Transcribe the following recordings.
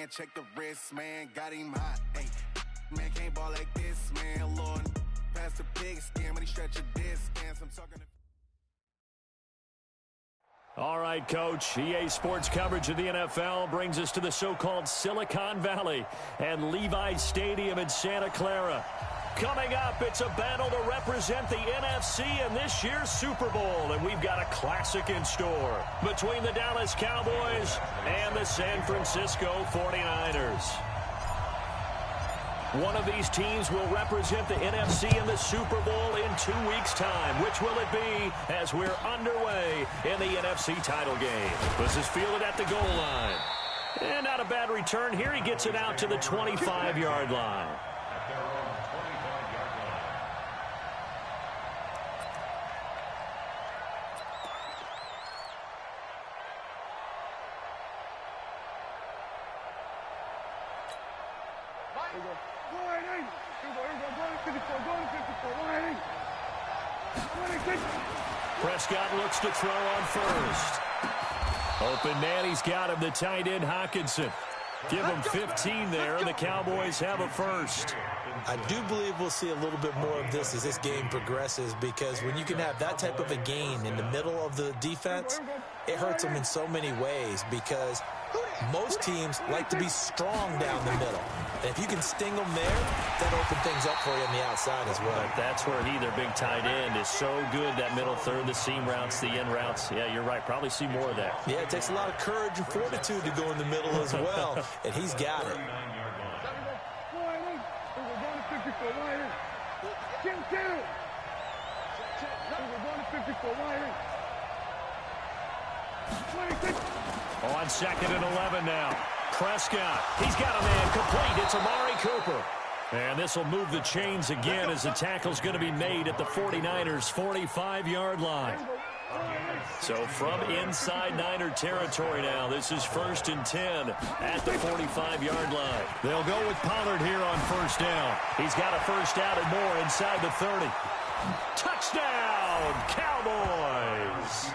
man. Check the wrist, man. Got him hot. Hey, man can't ball like this, man. Lord, pass the pig skin when he stretch a distance. I'm talking to... All right, Coach. EA Sports coverage of the NFL brings us to the so-called Silicon Valley and Levi's Stadium in Santa Clara. Coming up, it's a battle to represent the NFC in this year's Super Bowl, and we've got a classic in store between the Dallas Cowboys and the San Francisco 49ers. One of these teams will represent the NFC in the Super Bowl in 2 weeks' time. Which will it be as we're underway in the NFC title game? This is fielded at the goal line. And not a bad return here. He gets it out to the 25-yard line. Prescott looks to throw on first. Open man, he's got him, the tight end Hockenson. Give him 15 there, and the Cowboys have a first. I do believe we'll see a little bit more of this as this game progresses, because when you can have that type of a gain in the middle of the defense, it hurts them in so many ways, because most teams like to be strong down the middle. And if you can sting them there, that opens things up for you on the outside as well. But that's where their big tight end, is so good, that middle third, the seam routes, the in routes. Yeah, you're right. Probably see more of that. Yeah, it takes a lot of courage and fortitude to go in the middle as well, and he's got it. On 2nd and 11 now. Prescott, he's got a man complete. It's Amari Cooper. And this will move the chains again as the tackle's going to be made at the 49ers' 45-yard line. So from inside Niner territory now, this is 1st and 10 at the 45-yard line. They'll go with Pollard here on first down. He's got a first down and more inside the 30. Touchdown, Cowboys!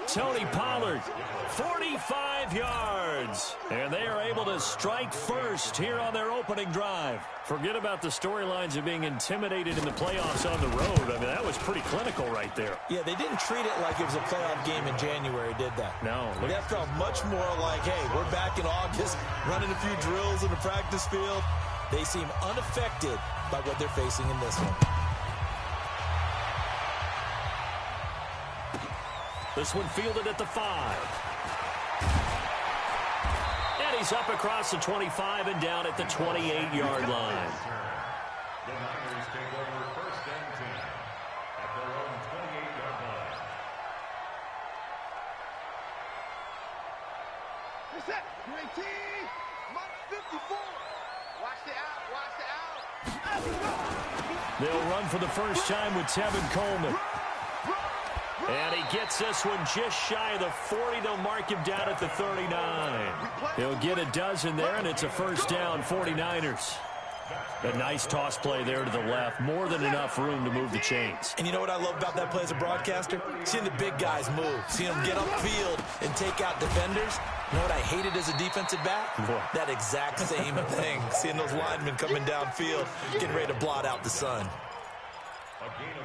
Tony Pollard, 45 yards. And they are able to strike first here on their opening drive. Forget about the storylines of being intimidated in the playoffs on the road. I mean, that was pretty clinical right there. Yeah, they didn't treat it like it was a playoff game in January, did they? No. That felt much more like, hey, we're back in August, running a few drills in the practice field. They seem unaffected by what they're facing in this one. This one fielded at the 5. And he's up across the 25 and down at the 28-yard line. The Niners take over 1st and 10 at their own 28-yard line. Reset. 18. Mark 54. Watch the out. They'll run for the first time with Tevin Coleman. And he gets this one just shy of the 40. They'll mark him down at the 39. He'll get a dozen there, and it's a first down, 49ers. A nice toss play there to the left. More than enough room to move the chains. And you know what I love about that play as a broadcaster? Seeing the big guys move. Seeing them get upfield and take out defenders. You know what I hated as a defensive back? That exact same thing. Seeing those linemen coming downfield, getting ready to blot out the sun.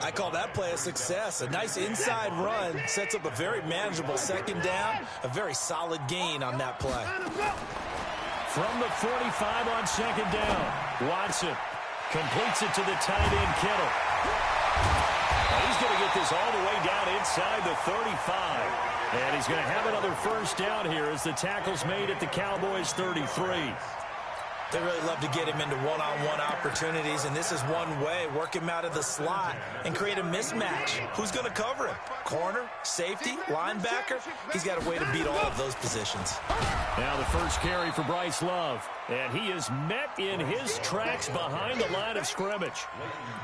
I call that play a success. A nice inside run sets up a very manageable second down. A very solid gain on that play. From the 45 on second down, Watson completes it to the tight end Kittle. Now he's going to get this all the way down inside the 35. And he's going to have another first down here as the tackle's made at the Cowboys' 33. They really love to get him into one-on-one opportunities, and this is one way. Work him out of the slot and create a mismatch. Who's going to cover him? Corner, safety, linebacker? He's got a way to beat all of those positions. Now the first carry for Bryce Love, and he is met in his tracks behind the line of scrimmage.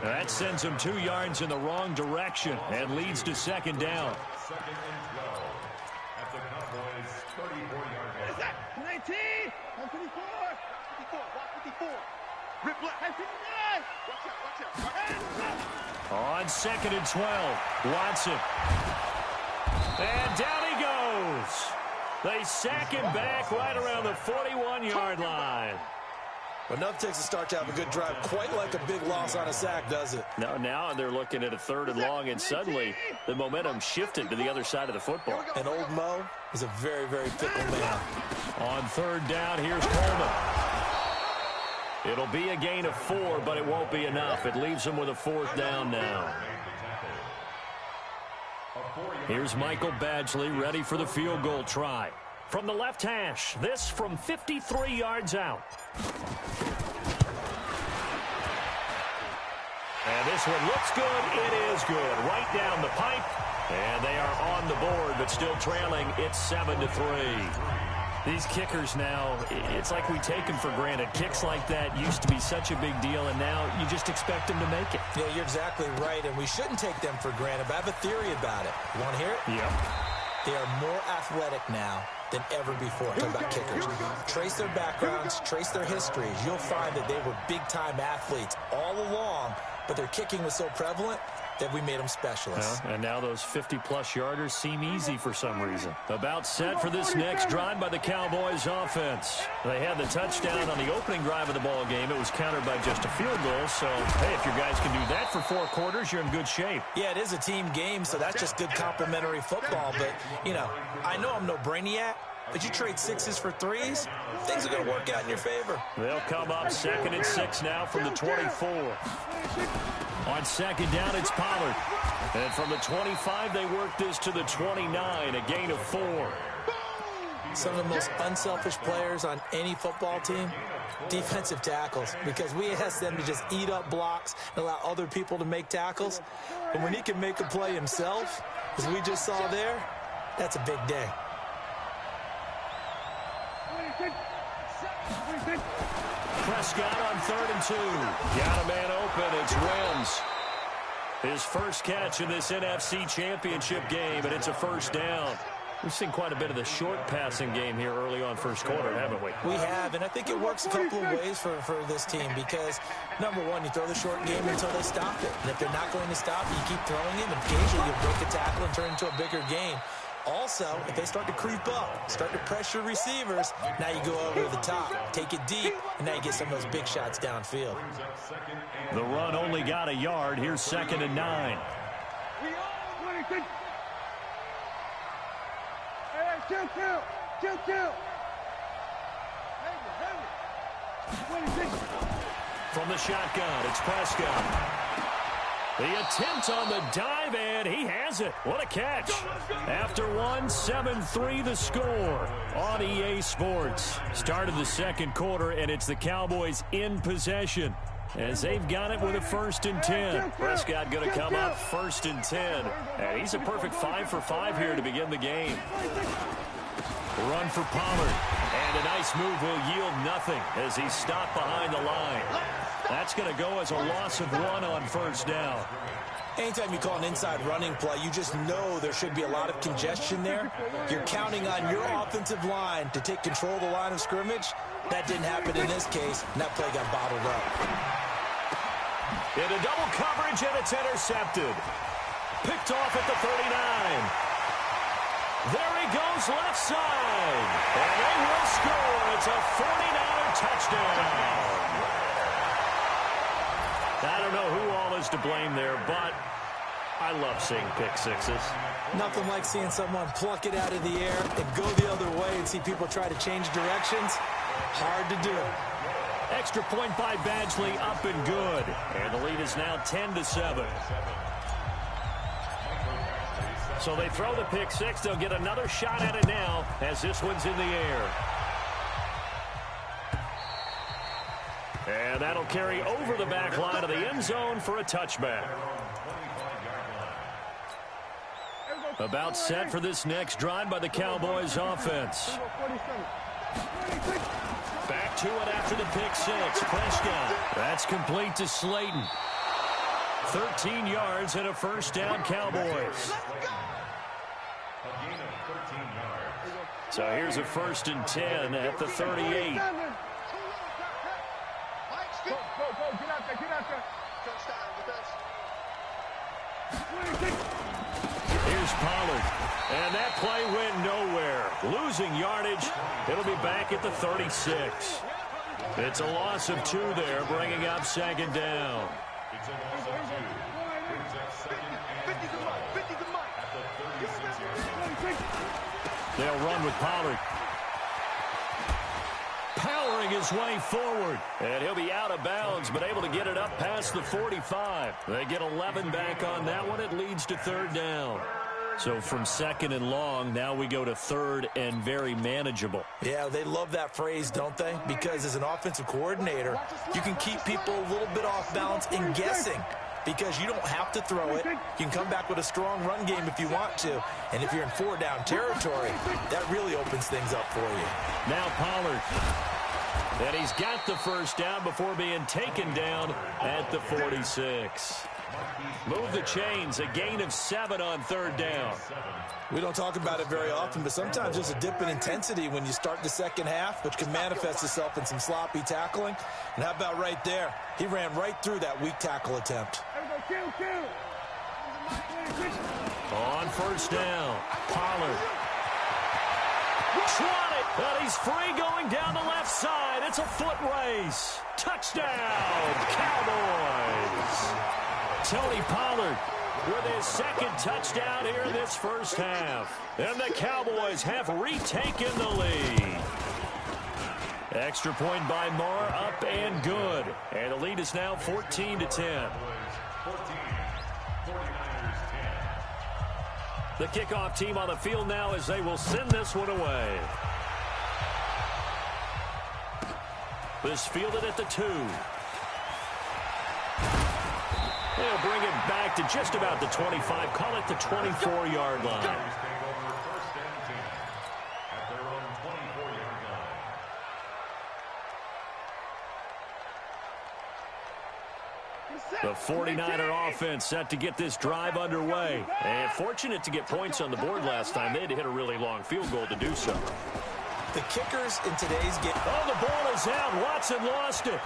That sends him 2 yards in the wrong direction and leads to second down. 2nd and 12 at the Cowboys' 34-yard line. 19. 154. 54. Rip left. 59. Watch out. On 2nd and 12, Watson. And down he goes. They sack him back right around the 41-yard line. Enough takes a start to have a good drive. Quite like a big loss on a sack, does it? No, now they're looking at a 3rd and long, and suddenly the momentum shifted to the other side of the football. And old Mo is a very, very fickle man. On 3rd down, here's Coleman. It'll be a gain of 4, but it won't be enough. It leaves them with a 4th down now. Here's Michael Badgley ready for the field goal try. From the left hash, this from 53 yards out. And this one looks good. It is good. Right down the pipe. And they are on the board, but still trailing. It's 7-3. These kickers now, it's like we take them for granted. Kicks like that used to be such a big deal, and now you just expect them to make it. Yeah, you're exactly right, and we shouldn't take them for granted. But I have a theory about it. You want to hear it? Yep. They are more athletic now than ever before. Talk about kickers. Trace their backgrounds, trace their histories. You'll find that they were big-time athletes all along, but their kicking was so prevalent that we made them specialists. And now those 50-plus yarders seem easy for some reason. About set for this next drive by the Cowboys offense. They had the touchdown on the opening drive of the ball game. It was countered by just a field goal. So, hey, if your guys can do that for 4 quarters, you're in good shape. Yeah, it is a team game, so that's just good complimentary football. But, you know, I know I'm no brainiac, but you trade 6s for 3s, things are going to work out in your favor. They'll come up 2nd and 6 now from the 24. On 2nd down, it's Pollard. And from the 25, they work this to the 29, a gain of 4. Some of the most unselfish players on any football team, defensive tackles, because we ask them to just eat up blocks and allow other people to make tackles. But when he can make a play himself, as we just saw there, that's a big day. Prescott on 3rd and 2. Got a man open. It's Wims. His first catch in this NFC Championship game, and it's a 1st down. We've seen quite a bit of the short passing game here early on first quarter, haven't we? We have, and I think it works a couple of ways for this team because, number one, you throw the short game until they stop it. And if they're not going to stop it, you keep throwing it, and occasionally you break a tackle and turn it into a bigger game. Also, if they start to creep up, start to pressure receivers, now you go over the top, take it deep, and now you get some of those big shots downfield. The run only got a yard. Here's 2nd and 9. From the shotgun, it's Prescott. The attempt on the dive, and he has it. What a catch. After 7-3 the score on EA Sports. Start of the 2nd quarter, and it's the Cowboys in possession as they've got it with a 1st and 10. Prescott going to come up 1st and 10. And he's a perfect 5 for 5 here to begin the game. Run for Pollard. And a nice move will yield nothing as he's stopped behind the line. That's going to go as a loss of 1 on 1st down. Anytime you call an inside running play, you just know there should be a lot of congestion there. You're counting on your offensive line to take control of the line of scrimmage. That didn't happen in this case, and that play got bottled up. In a double coverage, and it's intercepted. Picked off at the 39. There he goes left side. And they will score. It's a 49er touchdown. I don't know who all is to blame there, but I love seeing pick sixes. Nothing like seeing someone pluck it out of the air and go the other way and see people try to change directions. Hard to do. Extra point by Badgley, up and good. And the lead is now 10-7. So they throw the pick six. They'll get another shot at it now as this one's in the air. And that'll carry over the back line of the end zone for a touchback. About set for this next drive by the Cowboys offense. Back to it after the pick six. Prescott. That's complete to Slayton. 13 yards and a first down, Cowboys. So here's a 1st and 10 at the 38. Here's Pollard. And that play went nowhere. Losing yardage. It'll be back at the 36. It's a loss of 2 there, bringing up second down. It's a loss of 2. Brings up second and 50's a mic. at the 36-yard line. They'll run with Pollard. Powering his way forward. And he'll be out of bounds, but able to get it up past the 45. They get 11 back on that one. It leads to third down. So from second and long, now we go to third and very manageable. Yeah, they love that phrase, don't they? Because as an offensive coordinator, you can keep people a little bit off balance and guessing. Because you don't have to throw it. You can come back with a strong run game if you want to. And if you're in 4-down territory, that really opens things up for you. Now Pollard. And he's got the first down before being taken down at the 46. Move the chains. A gain of 7 on third down. We don't talk about it very often, but sometimes there's a dip in intensity when you start the second half, which can manifest itself in some sloppy tackling. And how about right there? He ran right through that weak tackle attempt. On first down, Pollard. Swatted, but he's free going down the left side. It's a foot race. Touchdown, Cowboys. Tony Pollard with his second touchdown here in this first half. And the Cowboys have retaken the lead. Extra point by Marr, up and good. And the lead is now 14-10. 14, 49ers 10. The kickoff team on the field now as they will send this one away. This fielded at the 2. They'll bring it back to just about the 25. Call it the 24-yard line. Take over first and 10 at their own 24-yard line. The 49er offense set to get this drive underway. And fortunate to get points on the board last time. They had to hit a really long field goal to do so. The kickers in today's game. Oh, the ball is out. Watson lost it.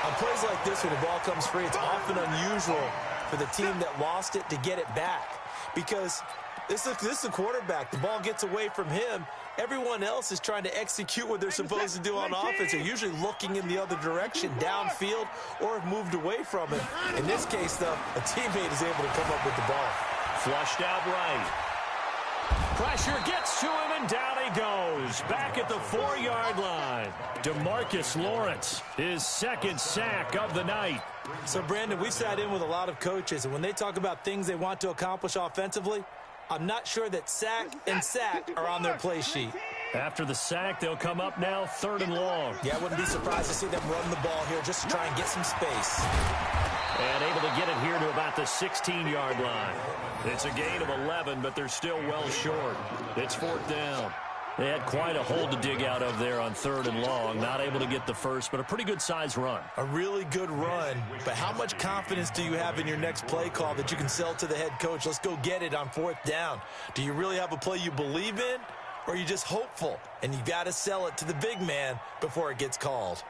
On plays like this where the ball comes free, it's often unusual for the team that lost it to get it back. Because this is a quarterback. The ball gets away from him. Everyone else is trying to execute what they're supposed to do on offense. They're usually looking in the other direction, downfield, or have moved away from it. In this case, though, a teammate is able to come up with the ball. Flushed out right. Pressure gets to him, and down he goes. Back at the 4-yard line. DeMarcus Lawrence, his second sack of the night. So, Brandon, we've sat in with a lot of coaches, and when they talk about things they want to accomplish offensively, I'm not sure that sack and sack are on their play sheet. After the sack, they'll come up now 3rd and long. Yeah, I wouldn't be surprised to see them run the ball here just to try and get some space. And able to get it here to about the 16-yard line. It's a gain of 11, but they're still well short. It's 4th down. They had quite a hole to dig out of there on 3rd and long. Not able to get the first, but a pretty good-sized run. A really good run, but how much confidence do you have in your next play call that you can sell to the head coach? Let's go get it on 4th down. Do you really have a play you believe in, or are you just hopeful? And you got to sell it to the big man before it gets called.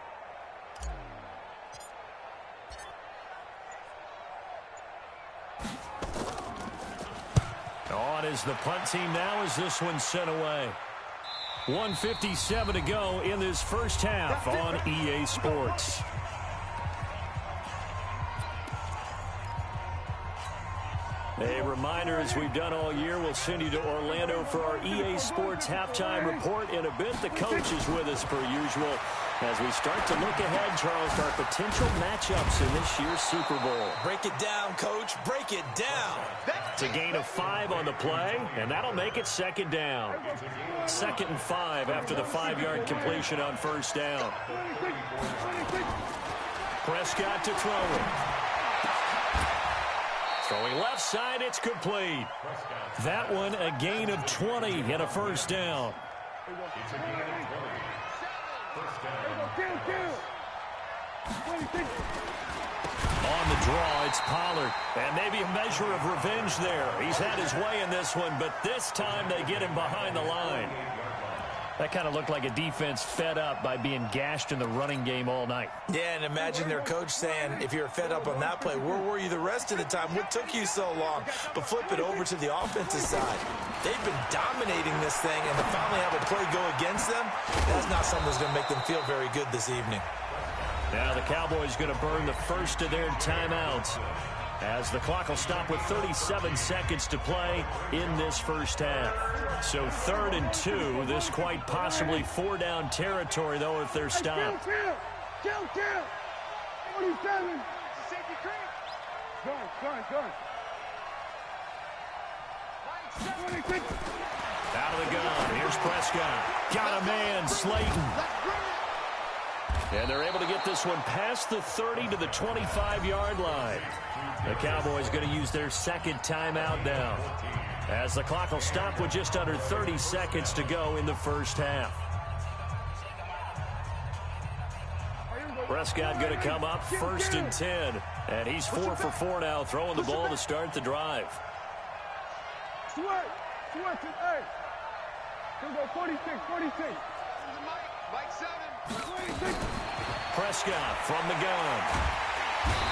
On is the punt team now as this one's sent away. 1:57 to go in this first half on EA Sports. A reminder, as we've done all year, we'll send you to Orlando for our EA Sports halftime report. In a bit, the coach is with us per usual as we start to look ahead, Charles, to our potential matchups in this year's Super Bowl. Break it down, Coach. Break it down. It's a gain of 5 on the play, and that'll make it 2nd down. 2nd and 5 after the 5-yard completion on 1st down. Prescott to throw it. Throwing left side, it's complete. That one a gain of 20 and a 1st down. It's a gain of 20. 1st down. On the draw, it's Pollard. And maybe a measure of revenge there. He's had his way in this one, but this time they get him behind the line. That kind of looked like a defense fed up by being gashed in the running game all night. Yeah, and imagine their coach saying, if you're fed up on that play, where were you the rest of the time? What took you so long? But flip it over to the offensive side. They've been dominating this thing, and to finally have a play go against them, that's not something that's going to make them feel very good this evening. Now the Cowboys going to burn the first of their timeouts as the clock will stop with 37 seconds to play in this first half. So 3rd and 2. This quite possibly 4-down territory, though, if they're stopped. Kill. 47. Safety creep. Gun. 26. Out of the gun. Here's Prescott. Got a man, Slayton. And they're able to get this one past the 30 to the 25-yard line. The Cowboys going to use their second timeout now, as the clock will stop with just under 30 seconds to go in the first half. Prescott going to come up 1st and 10. And he's 4 for 4 now, throwing the ball to start the drive. Switch, hey. Here we go, 46. Mike 7. 26. Prescott from the gun.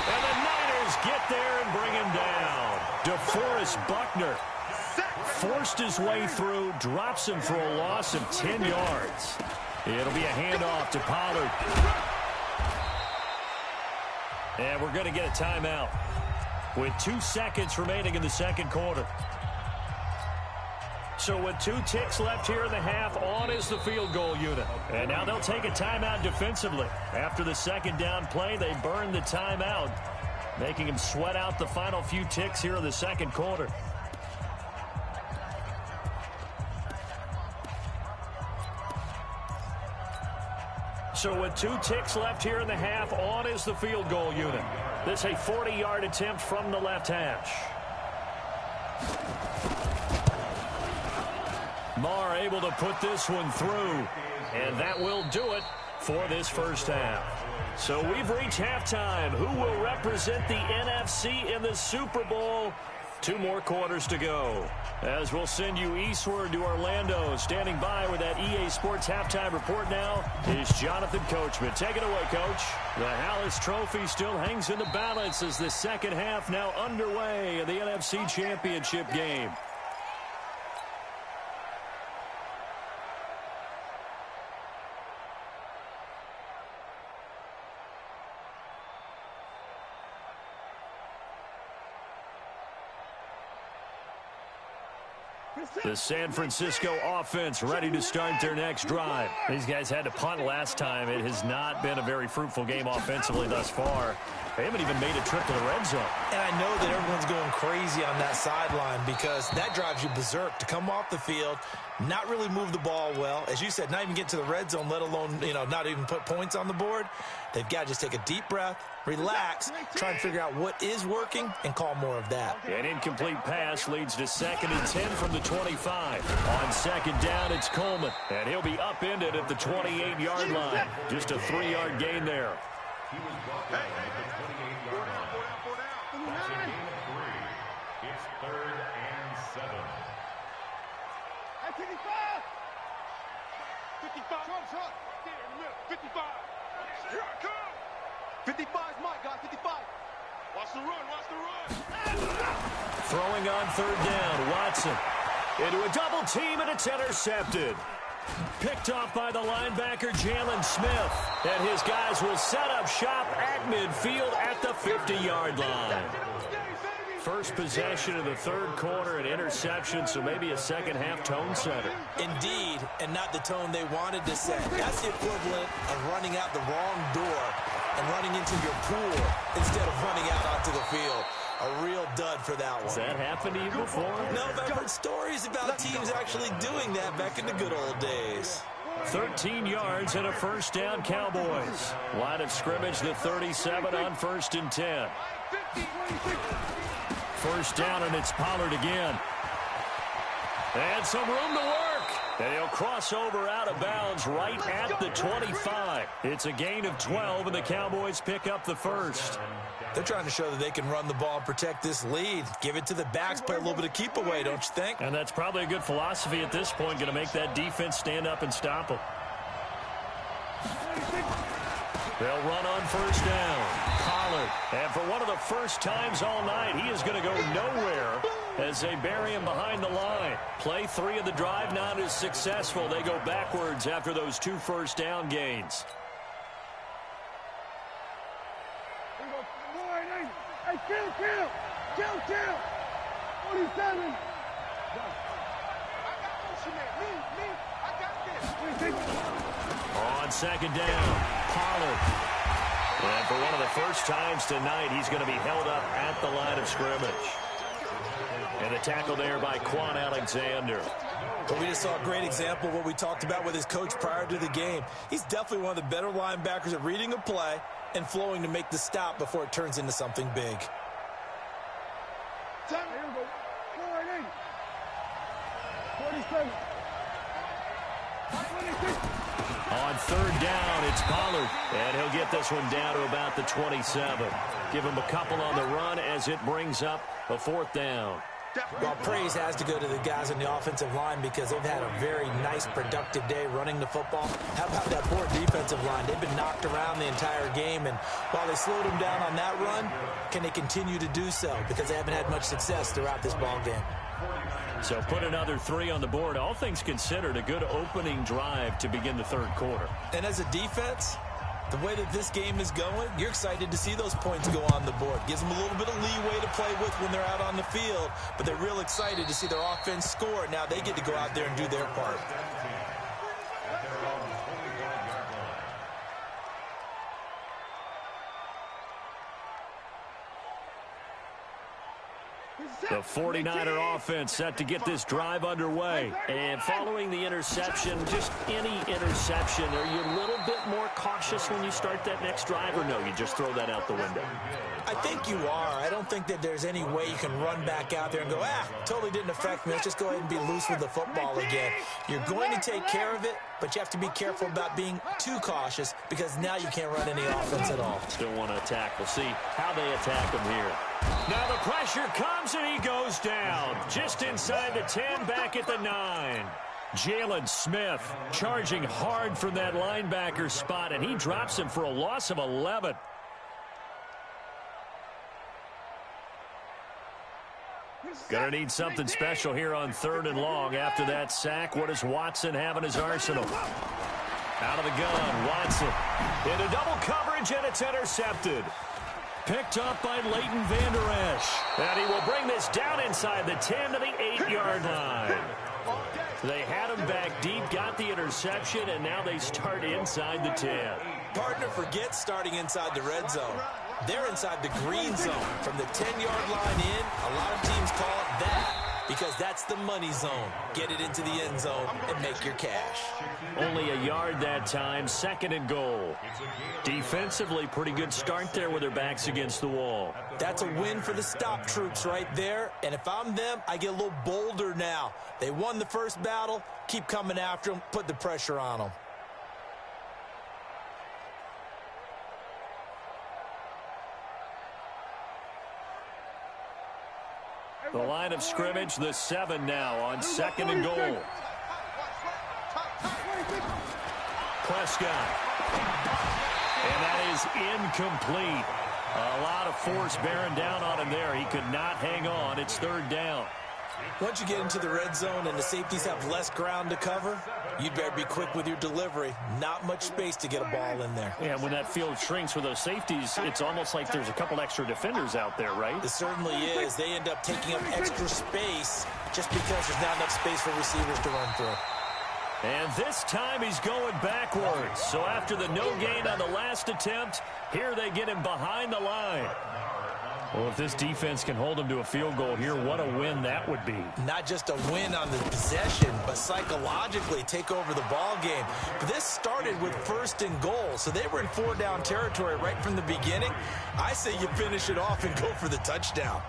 And the Niners get there and bring him down. DeForest Buckner forced his way through, drops him for a loss of 10 yards. It'll be a handoff to Pollard. And we're going to get a timeout with 2 seconds remaining in the second quarter. So with 2 ticks left here in the half, on is the field goal unit. And now they'll take a timeout defensively. After the second down play, they burn the timeout, making them sweat out the final few ticks here in the second quarter. So with 2 ticks left here in the half, on is the field goal unit. This a 40-yard attempt from the left hash. Marr able to put this one through, and that will do it for this first half. So we've reached halftime. Who will represent the NFC in the Super Bowl? 2 more quarters to go, as we'll send you eastward to Orlando. Standing by with that EA Sports halftime report now is Jonathan Coachman. Take it away, Coach. The Hallis Trophy still hangs in the balance as the second half now underway in the NFC Championship game. The San Francisco offense ready to start their next drive. These guys had to punt last time. It has not been a very fruitful game offensively thus far. They haven't even made a trip to the red zone. And I know that everyone's going crazy on that sideline because that drives you berserk to come off the field, not really move the ball well. As you said, not even get to the red zone, let alone, not even put points on the board. They've got to just take a deep breath, relax, try and figure out what is working, and call more of that. An incomplete pass leads to 2nd and 10 from the 25. On second down, it's Coleman, and he'll be upended at the 28-yard line. Just a 3-yard gain there. He was brought down at the 28-yard line. That's a gain of 3. It's 3rd and 7. At 55. 55. Trump. There in the middle. 55. Here I come. 55 is my guy. 55. Watch the run. Throwing on 3rd down, Watson into a double team, and it's intercepted. Picked off by the linebacker, Jalen Smith. And his guys will set up shop at midfield at the 50-yard line. First possession of the 3rd quarter, an interception, so maybe a second-half tone setter. Indeed, and not the tone they wanted to set. That's the equivalent of running out the wrong door and running into your pool instead of running out onto the field. A real dud for that one. Has that happened to you before? No, but I've heard stories about teams actually doing that back in the good old days. 13 yards and a first down, Cowboys. Line of scrimmage, the 37 on 1st and 10. First down, and it's Pollard again. And some room to work. And he'll cross over out of bounds right at the 25. It's a gain of 12, and the Cowboys pick up the first. They're trying to show that they can run the ball and protect this lead. Give it to the backs, play a little bit of keep away, don't you think? And that's probably a good philosophy at this point, going to make that defense stand up and stop them. They'll run on first down. Pollard. And for one of the first times all night, he is going to go nowhere as they bury him behind the line. Play 3 of the drive not as successful. They go backwards after those 2 first down gains. Hey, kill. 47. I got this, me. I got this. On second down, Pollard. And for one of the first times tonight, he's going to be held up at the line of scrimmage. And the tackle there by Quan Alexander. But we just saw a great example of what we talked about with his coach prior to the game. He's definitely one of the better linebackers at reading a play and flowing to make the stop before it turns into something big. Here we go. 47. On third down, it's Pollard. And he'll get this one down to about the 27. Give him a couple on the run as it brings up a 4th down. Well, praise has to go to the guys on the offensive line because they've had a very nice, productive day running the football. How about that poor defensive line? They've been knocked around the entire game, and while they slowed them down on that run, can they continue to do so? Because they haven't had much success throughout this ball game. So put another 3 on the board. All things considered, a good opening drive to begin the third quarter. And as a defense, the way that this game is going, you're excited to see those points go on the board. Gives them a little bit of leeway to play with when they're out on the field, but they're real excited to see their offense score. Now they get to go out there and do their part. The 49er offense set to get this drive underway. And following the interception, just any interception, are you a little bit more cautious when you start that next drive, or no, you just throw that out the window? I think you are. I don't think that there's any way you can run back out there and go, totally didn't affect me. Let's just go ahead and be loose with the football again. You're going to take care of it, but you have to be careful about being too cautious because now you can't run any offense at all. Still want to attack. We'll see how they attack him here. Now the pressure comes and he goes down. Just inside the 10, back at the 9. Jalen Smith charging hard from that linebacker spot, and he drops him for a loss of 11. Gonna need something special here on 3rd and long. After that sack, what does Watson have in his arsenal? Out of the gun, Watson into double coverage, and it's intercepted. Picked up by Leighton Vander Esch. And he will bring this down inside the 10 to the 8-yard line. They had him back deep, got the interception, and now they start inside the 10. Partner forgets starting inside the red zone. They're inside the green zone. From the 10-yard line in, a lot of teams call it that because that's the money zone. Get it into the end zone and make your cash. Only a yard that time, 2nd and goal. Defensively, pretty good start there with their backs against the wall. That's a win for the stop troops right there. And if I'm them, I get a little bolder now. They won the first battle. Keep coming after them. Put the pressure on them. The line of scrimmage, the 7 now on 2nd and goal. Prescott. And that is incomplete. A lot of force bearing down on him there. He could not hang on. It's 3rd down. Once you get into the red zone and the safeties have less ground to cover, you'd better be quick with your delivery. Not much space to get a ball in there. Yeah, when that field shrinks with those safeties, it's almost like there's a couple extra defenders out there, right? It certainly is. They end up taking up extra space just because there's not enough space for receivers to run through. And this time he's going backwards. So after the no gain on the last attempt, here they get him behind the line. Well, if this defense can hold him to a field goal here, what a win that would be. Not just a win on the possession, but psychologically take over the ball game. But this started with 1st and goal, so they were in 4-down territory right from the beginning. I say you finish it off and go for the touchdown.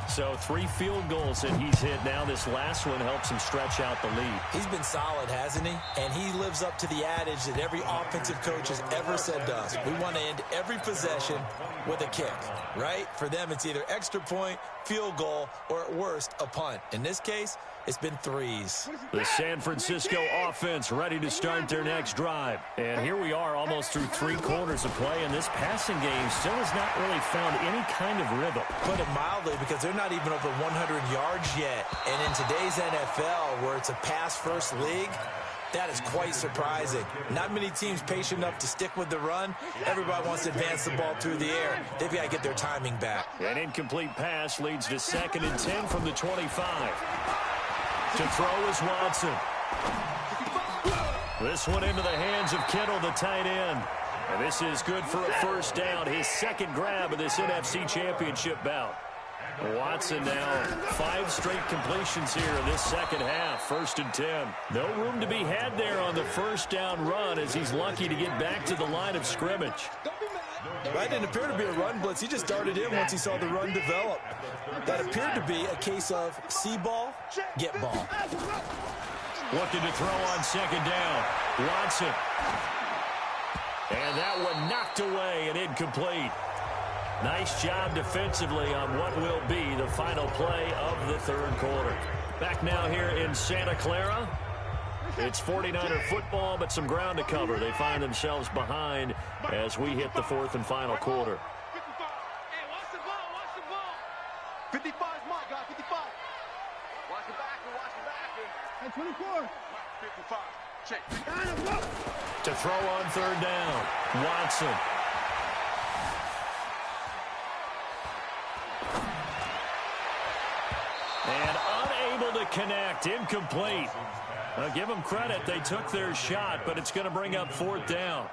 So 3 field goals that he's hit now. This last one helps him stretch out the lead. He's been solid, hasn't he? And he lives up to the adage that every offensive coach has ever said to us. We want to end every possession with a kick, right? For them, it's either extra point, field goal, or at worst, a punt. In this case, it's been 3s. The San Francisco offense ready to start their next drive. And here we are almost through 3 quarters of play, and this passing game still has not really found any kind of rhythm. Put it mildly, because they're not even over 100 yards yet. And in today's NFL, where it's a pass-first league, that is quite surprising. Not many teams patient enough to stick with the run. Everybody wants to advance the ball through the air. They've got to get their timing back. An incomplete pass leads to 2nd and 10 from the 25. To throw is Watson. This one into the hands of Kittle, the tight end. And this is good for a first down. His 2nd grab of this NFC Championship bout. Watson now 5 straight completions here in this second half. 1st and 10. No room to be had there on the first down run as he's lucky to get back to the line of scrimmage. That didn't appear to be a run blitz. He just darted in once he saw the run develop. That appeared to be a case of see ball, get ball. Looking to throw on 2nd down. Watson. And that one knocked away and incomplete. Nice job defensively on what will be the final play of the 3rd quarter. Back now here in Santa Clara. It's 49er football, but some ground to cover. They find themselves behind as we hit the 4th and final quarter. 55. Hey, watch the ball, watch the ball. 55 is my guy, 55. Watch the back, watch the back. Hey, 24. 55. Check. To throw on 3rd down, Watson. And unable to connect, incomplete. Now give them credit, they took their shot, but it's going to bring up 4th down.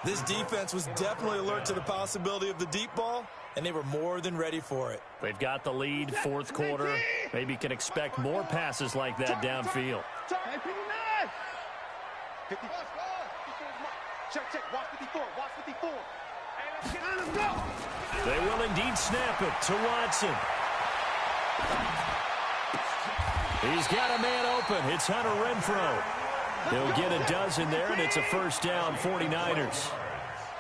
This defense was definitely alert to the possibility of the deep ball, and they were more than ready for it. They've got the lead, 4th quarter. Maybe can expect more passes like that downfield. Hey, 59. 50. Check. Watch 54. Watch 54. Hey, let's go. They will indeed snap it to Watson. He's got a man open. It's Hunter Renfrow. He'll get a dozen there, and it's a first down, 49ers.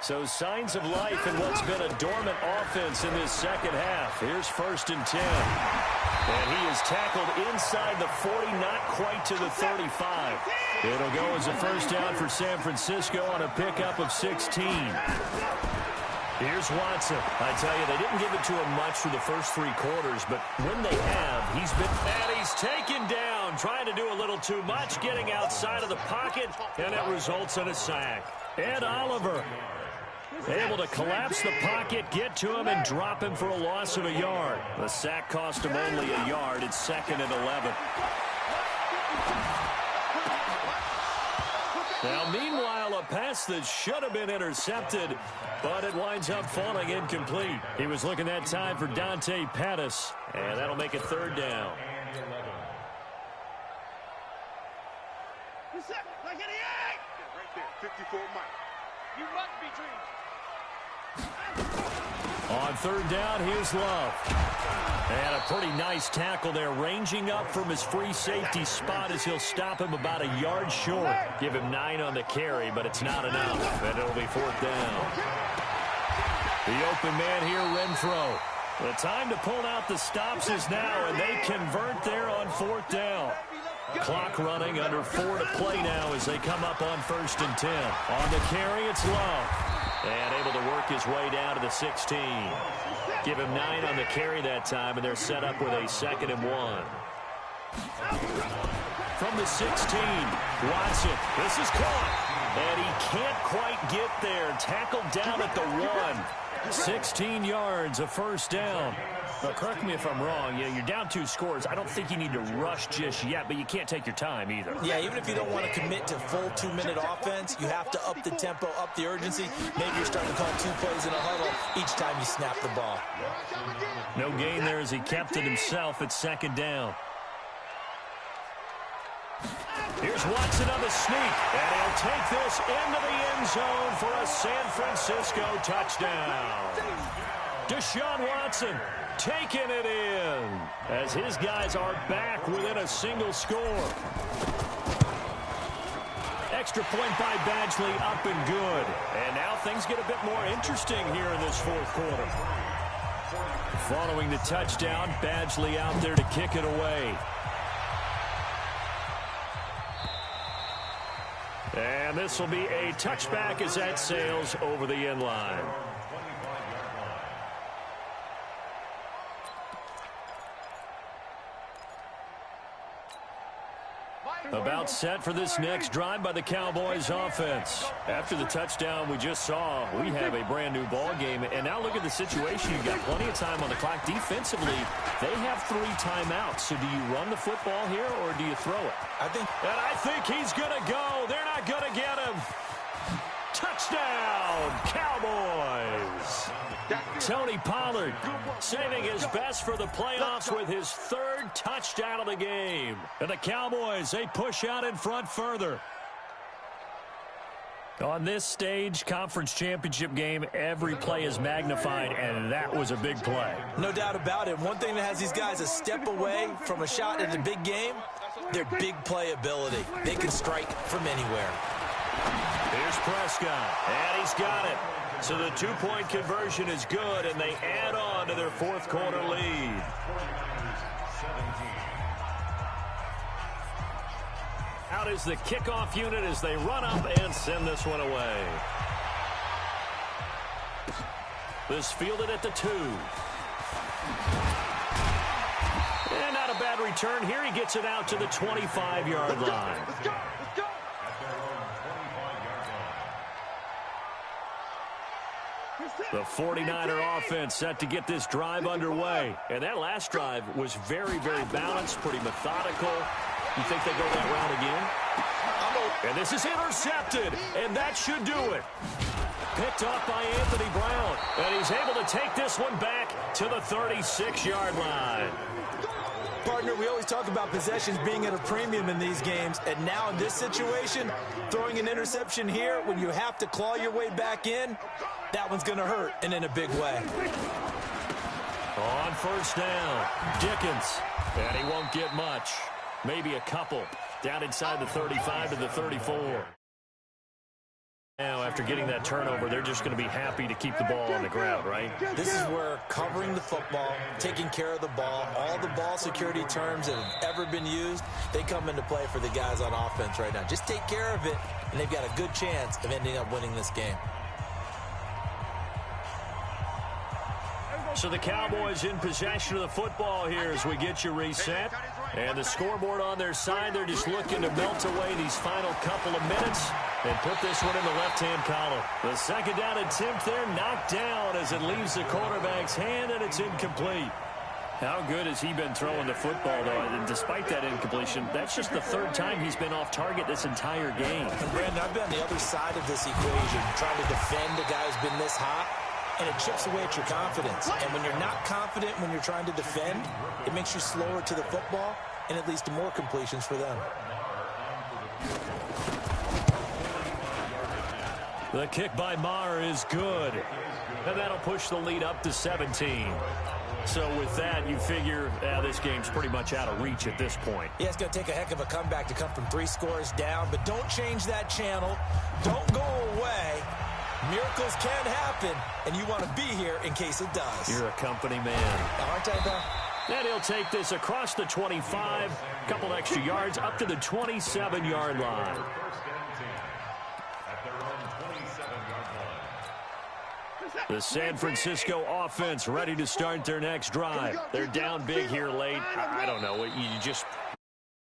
So signs of life in what's been a dormant offense in this second half. Here's 1st and 10. And he is tackled inside the 40, not quite to the 35. It'll go as a first down for San Francisco on a pickup of 16. Here's Watson. I tell you, they didn't give it to him much for the first 3 quarters, but when they have, he's been... And he's taken down, trying to do a little too much, getting outside of the pocket, and it results in a sack. Ed Oliver able to collapse the pocket, get to him, and drop him for a loss of a yard. The sack cost him only a yard. It's 2nd and 11. Now, meanwhile, a pass that should have been intercepted, but it winds up falling incomplete. He was looking that time for Dante Pettis, and that'll make it 3rd down. Right there, 54 Mike. You must be dreaming. On 3rd down, here's Love. And a pretty nice tackle there, ranging up from his free safety spot as he'll stop him about a yard short. Give him 9 on the carry, but it's not enough, and it'll be 4th down. The open man here, Renfrow. The time to pull out the stops is now, and they convert there on 4th down. Clock running, under 4 to play now as they come up on 1st and 10. On the carry, it's Love. And able to work his way down to the 16. Give him 9 on the carry that time, and they're set up with a 2nd and 1. From the 16, Watson. This is caught. And he can't quite get there. Tackled down at the 1. 16 yards, a first down. Now, correct me if I'm wrong. You're down 2 scores. I don't think you need to rush just yet, but you can't take your time either. Yeah, even if you don't want to commit to full 2-minute offense, you have to up the tempo, up the urgency. Maybe you're starting to call 2 plays in a huddle each time you snap the ball. No gain there as he kept it himself at 2nd down. Here's Watson on the sneak, and he'll take this into the end zone for a San Francisco touchdown. Deshaun Watson taking it in as his guys are back within a single score. Extra point by Badgley, up and good. And now things get a bit more interesting here in this fourth quarter. Following the touchdown, Badgley out there to kick it away. And this will be a touchback as that sails over the end line. About set for this next drive by the Cowboys offense. After the touchdown we just saw, we have a brand new ball game. And now look at the situation. You've got plenty of time on the clock. Defensively, they have 3 timeouts. So do you run the football here or do you throw it? I think he's going to go. They're not going to get him. Touchdown, Cowboys. Tony Pollard saving his best for the playoffs with his 3rd touchdown of the game. And the Cowboys, they push out in front further. On this stage, conference championship game, every play is magnified, and that was a big play. No doubt about it. One thing that has these guys a step away from a shot at the big game, their big play ability. They can strike from anywhere. Here's Prescott, and he's got it. So the 2-point conversion is good, and they add on to their fourth quarter lead. Out is the kickoff unit as they run up and send this one away. This fielded at the 2. And not a bad return here. He gets it out to the 25-yard line. Let's go. The 49er offense set to get this drive underway. And that last drive was very, very balanced, pretty methodical. You think they go that route again? And this is intercepted, and that should do it. Picked off by Anthony Brown, and he's able to take this one back to the 36-yard line. Partner, we always talk about possessions being at a premium in these games, and now in this situation, throwing an interception here when you have to claw your way back in, that one's going to hurt, and in a big way. On first down, Dickens, and he won't get much. Maybe a couple. Down inside the 35 to the 34. Now, after getting that turnover, they're just going to be happy to keep the ball on the ground, right? This is where covering the football, taking care of the ball, all the ball security terms that have ever been used, they come into play for the guys on offense right now. Just take care of it, and they've got a good chance of ending up winning this game. So the Cowboys in possession of the football here as we get you reset. And the scoreboard on their side, they're just looking to melt away these final couple of minutes and put this one in the left-hand column. The second down attempt there knocked down as it leaves the quarterback's hand, and it's incomplete. How good has he been throwing the football, though? And despite that incompletion, that's just the 3rd time he's been off target this entire game. And Brandon, I've been on the other side of this equation, trying to defend a guy who's been this hot. And it chips away at your confidence. And when you're not confident when you're trying to defend, it makes you slower to the football, and it leads to more completions for them. The kick by Maher is good. And that'll push the lead up to 17. So with that, you figure this game's pretty much out of reach at this point. Yeah, it's going to take a heck of a comeback to come from 3 scores down. But don't change that channel. Don't go away. Miracles can happen, and you want to be here in case it does. You're a company man. Aren't I, though? And he'll take this across the 25, a couple extra yards, up to the 27-yard line. The San Francisco offense ready to start their next drive. They're down big here late. I don't know. You just